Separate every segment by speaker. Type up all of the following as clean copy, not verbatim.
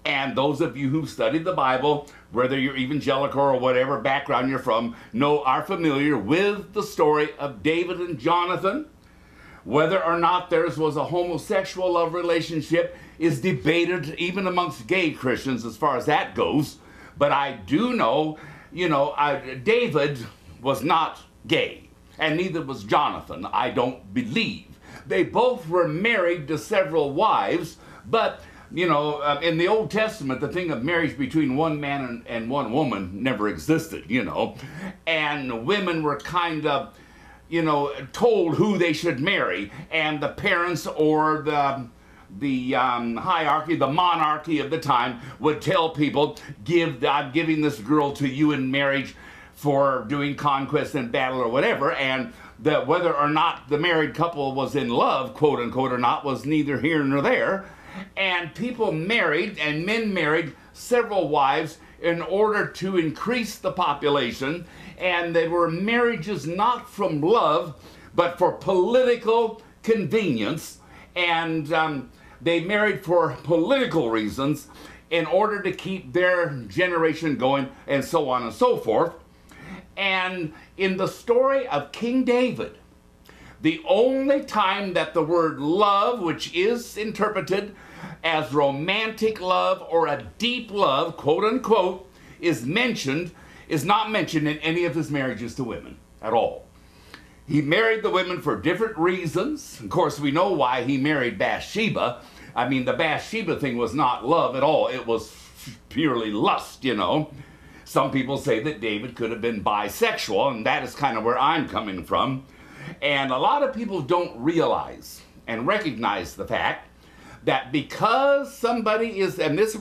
Speaker 1: And those of you who've studied the Bible, whether you're evangelical or whatever background you're from, are familiar with the story of David and Jonathan. Whether or not theirs was a homosexual love relationship is debated even amongst gay Christians as far as that goes. But I do know, David was not gay, and neither was Jonathan, I don't believe. They both were married to several wives, but in the Old Testament, the thing of marriage between one man and one woman never existed, and women were kind of, told who they should marry, and the parents or the hierarchy, the monarchy of the time would tell people, I'm giving this girl to you in marriage for doing conquest and battle or whatever, and that whether or not the married couple was in love, quote unquote, or not, was neither here nor there. And people married, and men married several wives in order to increase the population, and they were marriages not from love, but for political convenience, and they married for political reasons in order to keep their generation going, and so on and so forth. And in the story of King David, the only time that the word love, which is interpreted as romantic love or a deep love, quote unquote, is not mentioned in any of his marriages to women at all. He married the women for different reasons. Of course, we know why he married Bathsheba. I mean, the Bathsheba thing was not love at all. It was purely lust, Some people say that David could have been bisexual, and that is kind of where I'm coming from. And a lot of people don't realize and recognize the fact that because somebody is, and this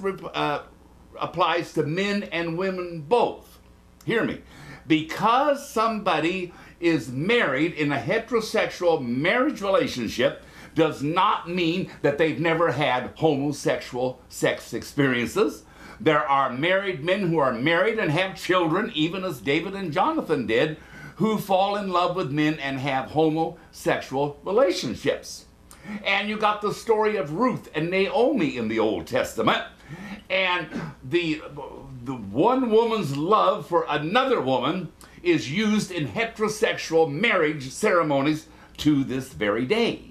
Speaker 1: applies to men and women both, hear me, because somebody is married in a heterosexual marriage relationship does not mean that they've never had homosexual sex experiences. There are married men who are married and have children, even as David and Jonathan did, who fall in love with men and have homosexual relationships. And you got the story of Ruth and Naomi in the Old Testament, and the one woman's love for another woman is used in heterosexual marriage ceremonies to this very day.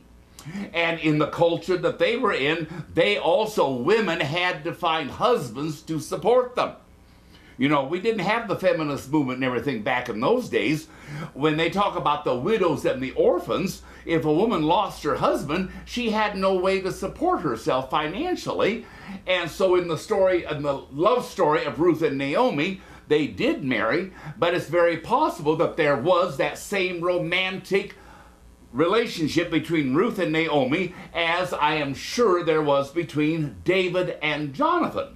Speaker 1: And in the culture that they were in, women had to find husbands to support them. We didn't have the feminist movement and everything back in those days. When they talk about the widows and the orphans, if a woman lost her husband, she had no way to support herself financially. And so in the love story of Ruth and Naomi, they did marry, but it's very possible that there was that same romantic relationship between Ruth and Naomi as I am sure there was between David and Jonathan.